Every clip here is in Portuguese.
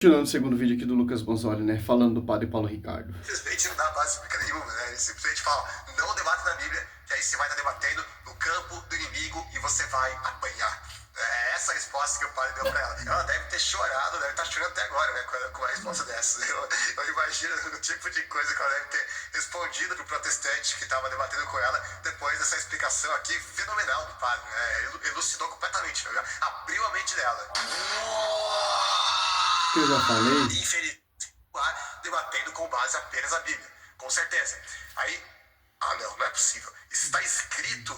Continuando o segundo vídeo aqui do Lucas Bonzoli, né? Falando do padre Paulo Ricardo. Simplesmente não dá base explica nenhuma, né? Ele simplesmente fala, não debate na Bíblia, que aí você vai estar debatendo no campo do inimigo e você vai apanhar. É essa a resposta que o padre deu pra ela. Ela deve ter chorado, deve estar chorando até agora, né? Com a resposta dessa. Eu imagino o tipo de coisa que ela deve ter respondido pro protestante que estava debatendo com ela depois dessa explicação aqui fenomenal do padre, né? Elucidou completamente, né? Abriu a mente dela. Que eu já falei. Infeliz, debatendo com base apenas a Bíblia, com certeza. Aí, não é possível. Está escrito,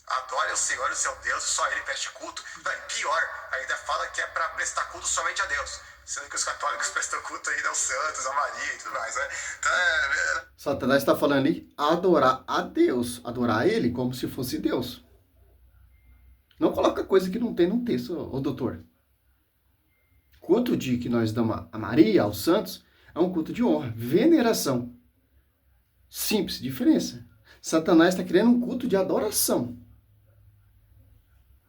adore o Senhor, o seu Deus, e só ele preste culto. Não, pior, ainda fala que é para prestar culto somente a Deus. Sendo que os católicos prestam culto ainda aos santos, a Maria e tudo mais, né? Então, Satanás está falando ali, adorar a Deus, adorar a ele como se fosse Deus. Não coloca coisa que não tem no texto, ô doutor. Culto de que nós damos a Maria, aos santos, é um culto de honra, veneração. Simples, diferença. Satanás está querendo um culto de adoração.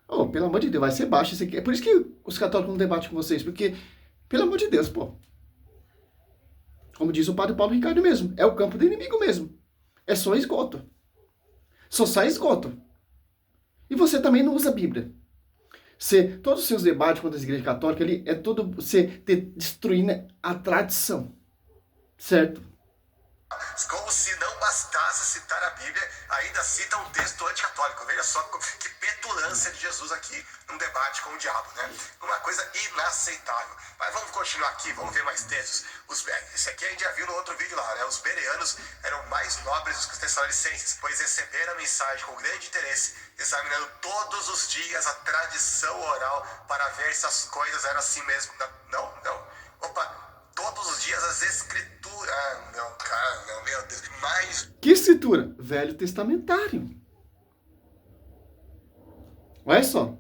Oh, pelo amor de Deus, vai ser baixo isso aqui. É por isso que os católicos não debatem com vocês, porque, pelo amor de Deus, pô. Como diz o padre Paulo Ricardo mesmo, é o campo do inimigo mesmo. É só esgoto. Só sai esgoto. E você também não usa a Bíblia. Todos os seus debates contra a Igreja Católica ali é tudo você destruindo a tradição. Certo? Como se não bastasse citar a Bíblia, ainda cita um texto anticatólico. Veja só que petulância de Jesus aqui num debate com o diabo, né? Uma coisa inaceitável. Mas vamos continuar aqui, vamos ver mais textos. Esse aqui a gente já viu no outro vídeo lá, né? Os bereanos eram mais nobres dos que os tessalonicenses, pois receberam a mensagem com grande interesse, examinando todos os dias a tradição oral para ver se as coisas eram assim mesmo. Não. Opa! Todos os dias as escrituras... não, cara, não, meu Deus. Mas... Que escritura? Velho Testamentário. Olha só.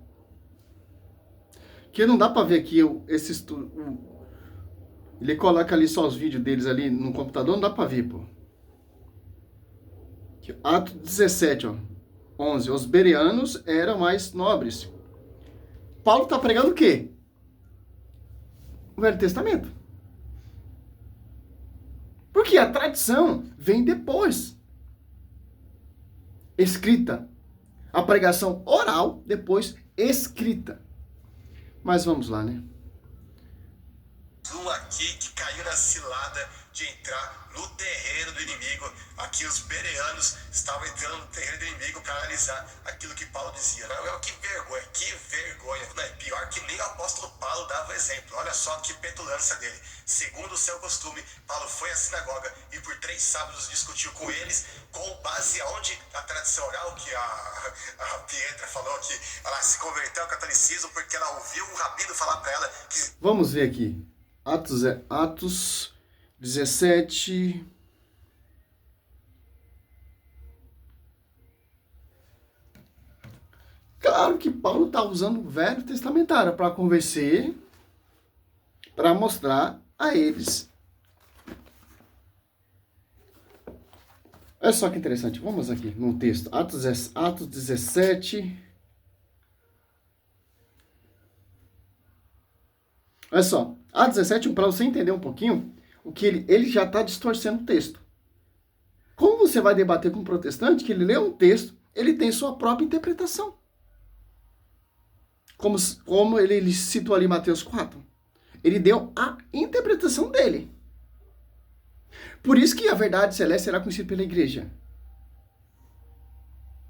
Que não dá pra ver aqui esse estudo. Ele coloca ali só os vídeos deles ali no computador, não dá pra ver, pô. Aqui, Ato 17, ó. 11. Os bereanos eram mais nobres. Paulo tá pregando o quê? O Velho Testamento. Porque a tradição vem depois. Escrita. A pregação oral, depois escrita. Mas vamos lá, né? Um aqui que caiu na cilada de entrar no terreno do inimigo. Aqui os bereanos estavam entrando no terreno do inimigo para analisar aquilo que Paulo dizia. Não, que vergonha. Não, é pior que nem o apóstolo Paulo dava exemplo. Olha só que petulância dele. Segundo o seu costume, Paulo foi à sinagoga e por 3 sábados discutiu com eles com base aonde a tradição oral, que a Pietra falou que ela se converteu ao catolicismo porque ela ouviu um rabino falar para ela que... Vamos ver aqui. Atos 17. Claro que Paulo está usando o Velho Testamentário para convencer, para mostrar a eles. Olha só que interessante. Vamos aqui no texto. Atos 17. Olha só. Atos 17, para você entender um pouquinho, o que ele já está distorcendo o texto. Como você vai debater com um protestante que ele lê um texto, ele tem sua própria interpretação. Como ele citou ali em Mateus 4. Ele deu a interpretação dele. Por isso que a verdade celeste será conhecida pela igreja.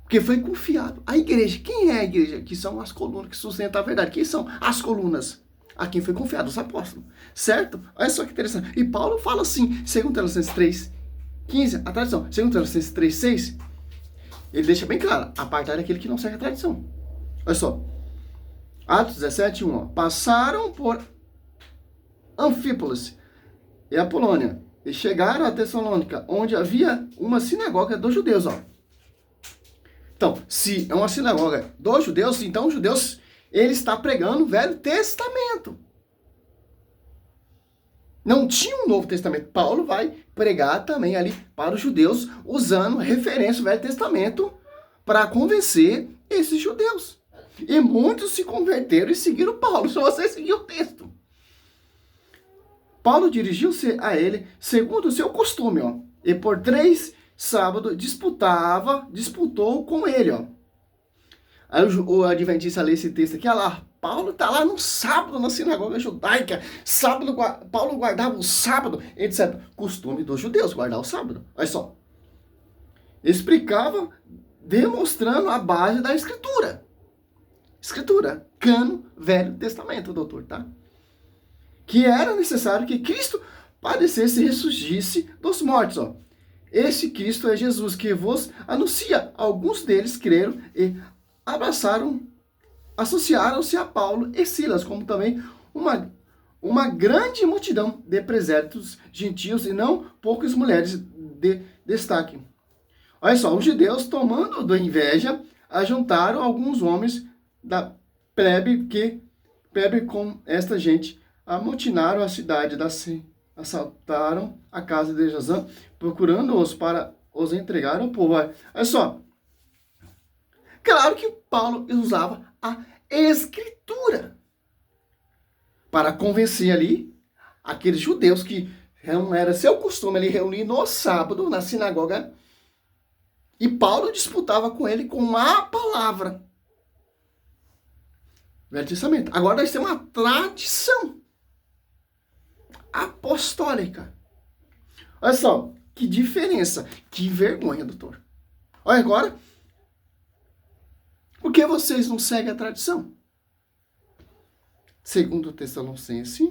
Porque foi confiado. A igreja, quem é a igreja? Que são as colunas que sustentam a verdade. Quem são as colunas? A quem foi confiado, os apóstolos. Certo? Olha só que interessante. E Paulo fala assim, 2 Tessalonicenses 3:15, a tradição. 2 Tessalonicenses 3:6, ele deixa bem claro, apartar daquele que não segue a tradição. Olha só. Atos 17:1, ó. Passaram por Anfípolis e a Polônia e chegaram a Tessalônica, onde havia uma sinagoga dos judeus, ó. Então, se é uma sinagoga dos judeus, então os judeus, ele está pregando o Velho Testamento. Não tinha um Novo Testamento. Paulo vai pregar também ali para os judeus, usando referência ao Velho Testamento para convencer esses judeus. E muitos se converteram e seguiram Paulo. Se você seguir o texto. Paulo dirigiu-se a ele segundo o seu costume, ó, e por 3 sábados disputou com ele, ó. Aí o adventista lê esse texto aqui, olha lá, Paulo está lá no sábado na sinagoga judaica, sábado, Paulo guardava o sábado, etc. Costume dos judeus, guardar o sábado. Olha só. Explicava, demonstrando a base da Escritura. Escritura, cano, Velho Testamento, doutor, tá? Que era necessário que Cristo padecesse e ressurgisse dos mortos, ó. Esse Cristo é Jesus que vos anuncia. Alguns deles creram e associaram-se a Paulo e Silas, como também uma grande multidão de preséritos gentios e não poucas mulheres de destaque. Olha só, os judeus, tomando da inveja, ajuntaram alguns homens da plebe com esta gente, amotinaram a cidade assaltaram a casa de Jazã, procurando-os para os entregar ao povo. Olha só, claro que Paulo usava a Escritura para convencer ali aqueles judeus que não era seu costume ali reunir no sábado na sinagoga. E Paulo disputava com ele com a palavra. Velho Testamento. Agora nós temos uma tradição apostólica. Olha só, que diferença. Que vergonha, doutor. Olha agora. Por que vocês não seguem a tradição? Segundo Tessalonicenses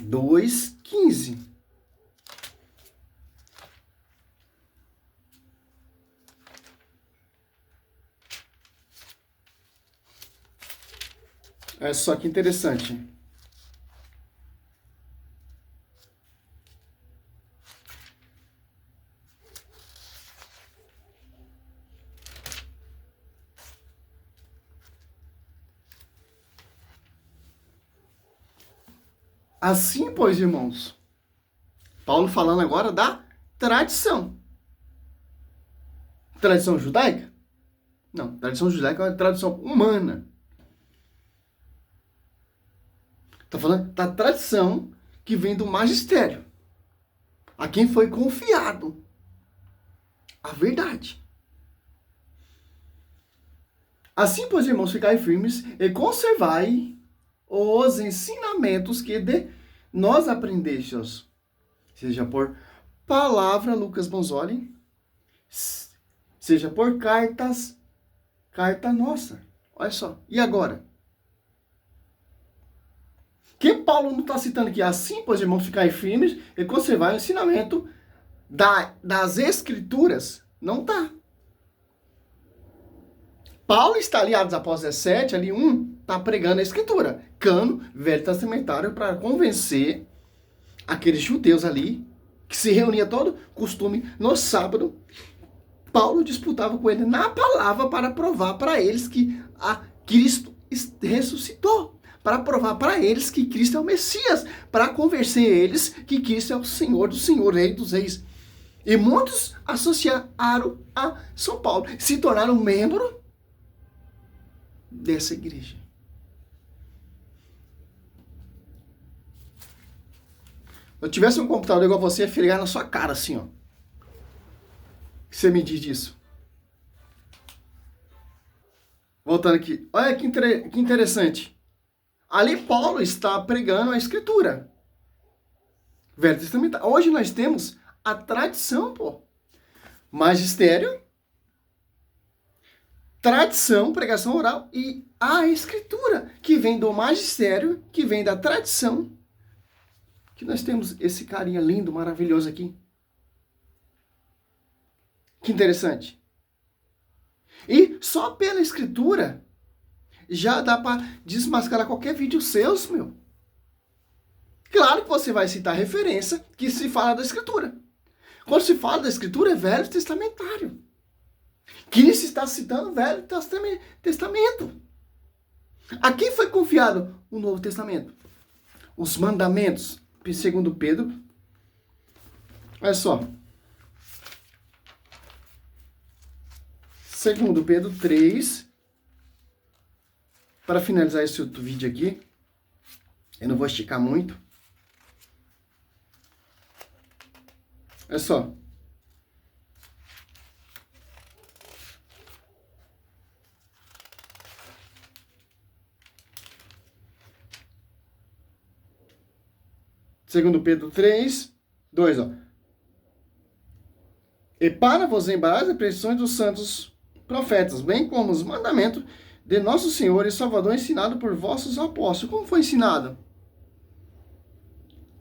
2:15. Olha só que interessante. Assim, pois, irmãos, Paulo falando agora da tradição. Tradição judaica? Não, tradição judaica é uma tradição humana. Está falando da tradição que vem do magistério. A quem foi confiado a verdade. Assim, pois, irmãos, ficai firmes e conservai os ensinamentos que de nós aprendestes, seja por palavra, Lucas Bonzoli, seja por carta nossa. Olha só. E agora? Que Paulo não está citando aqui? Assim, pois, irmãos, ficai firmes e conservar o ensinamento das Escrituras. Não está. Paulo está ali, Atos Apóstolos 17, ali está pregando a Escritura. Cano, Velho Testamentário, para convencer aqueles judeus ali, que se reunia todo costume no sábado. Paulo disputava com ele na palavra para provar para eles que a Cristo ressuscitou. Para provar para eles que Cristo é o Messias. Para convencer eles que Cristo é o Senhor do Senhor, Rei dos Reis. E muitos associaram a São Paulo. Se tornaram membro dessa igreja. Se eu tivesse um computador igual você, ia fregar na sua cara assim, ó. O que você me diz disso? Voltando aqui. Olha que interessante. Ali Paulo está pregando a Escritura. Velho Testamento. Hoje nós temos a tradição, pô. Magistério, tradição, pregação oral e a Escritura, que vem do magistério, que vem da tradição, que nós temos esse carinha lindo, maravilhoso aqui. Que interessante. E só pela Escritura já dá para desmascarar qualquer vídeo seus, meu. Claro que você vai citar referência que se fala da Escritura. Quando se fala da Escritura, é Velho Testamentário. Cristo está citando o Velho Testamento. A quem foi confiado o Novo Testamento? Os mandamentos, segundo Pedro. Olha só. Segundo Pedro 3. Para finalizar esse outro vídeo aqui. Eu não vou esticar muito. Olha só. Segundo Pedro 3, 2, ó. E para vos lembrar as expressões dos santos profetas, bem como os mandamentos de nosso Senhor e Salvador ensinado por vossos apóstolos. Como foi ensinado?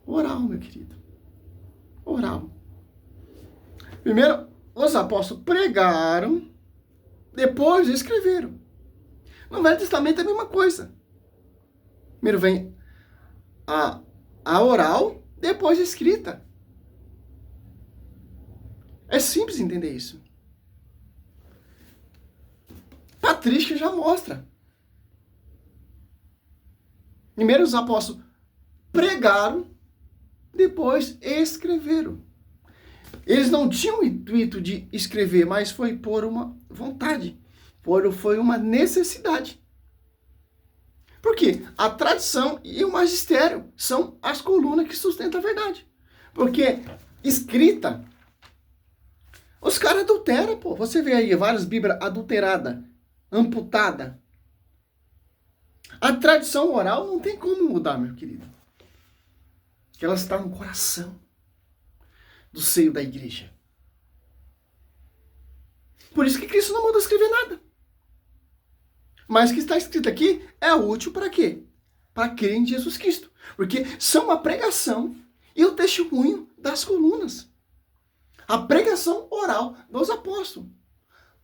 Oral, meu querido. Oral. Primeiro, os apóstolos pregaram, depois escreveram. No Velho Testamento é a mesma coisa. Primeiro vem a oral, depois a escrita. É simples entender isso. Patrística já mostra. Primeiro os apóstolos pregaram, depois escreveram. Eles não tinham o intuito de escrever, mas foi por uma vontade, foi uma necessidade. Por quê? A tradição e o magistério são as colunas que sustentam a verdade. Porque escrita, os caras adulteram, pô. Você vê aí várias Bíblias adulteradas, amputadas. A tradição oral não tem como mudar, meu querido. Porque ela está no coração do seio da igreja. Por isso que Cristo não mandou escrever nada. Mas o que está escrito aqui é útil para quê? Para crer em Jesus Cristo. Porque são a pregação e o testemunho das colunas. A pregação oral dos apóstolos.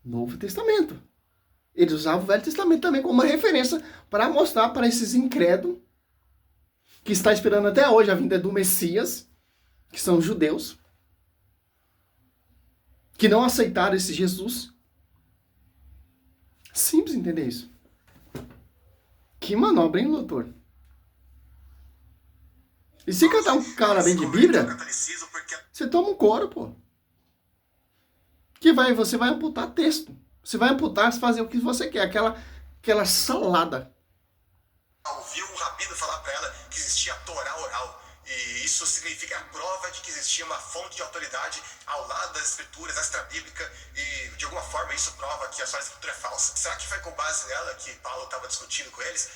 Novo Testamento. Eles usavam o Velho Testamento também como uma referência para mostrar para esses incrédulos que está esperando até hoje a vinda do Messias, que são os judeus, que não aceitaram esse Jesus. Simples entender isso. Que manobra, hein, doutor? E se cantar um cara bem de Bíblia, você toma um couro, pô. Você vai amputar texto. Você vai amputar, fazer o que você quer. Aquela salada. Ouviu um rabino falar para ela que existia a Torá oral. E isso significa a prova de que existia uma fonte de autoridade ao lado das escrituras extra-bíblica. E de alguma forma isso prova que a sua escritura é falsa. Será que foi com base nela que Paulo estava discutindo com eles?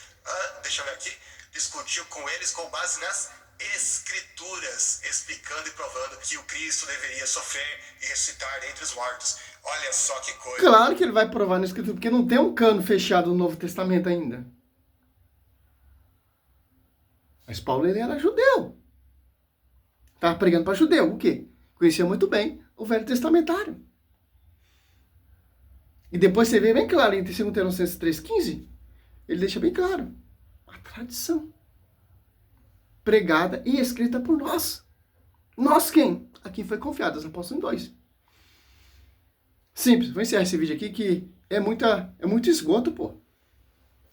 Deixa eu ver aqui. Discutiu com eles com base nas escrituras, explicando e provando que o Cristo deveria sofrer e ressuscitar dentre os mortos. Olha só que coisa. Claro que ele vai provar na escritura, porque não tem um cano fechado no Novo Testamento ainda. Mas Paulo, ele era judeu. Estava pregando para judeu. O quê? Conhecia muito bem o Velho Testamentário. E depois você vê bem claro, em 2 Tessalonicenses 3,15, ele deixa bem claro. A tradição. Pregada e escrita por nós. Nós quem? A quem foi confiado, os apóstolos 2. Simples, vou encerrar esse vídeo aqui que é muito esgoto, pô.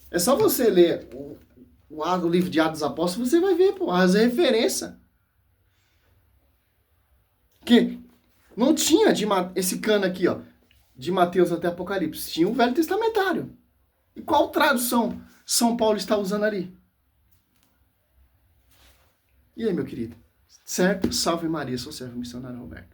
É só você ler o livro de Atos dos Apóstolos, você vai ver, pô, as referências. Que não tinha esse cano aqui, ó, de Mateus até Apocalipse. Tinha o Velho Testamentário. E qual tradução São Paulo está usando ali? E aí, meu querido? Certo? Salve Maria, sou servo missionário Roberto.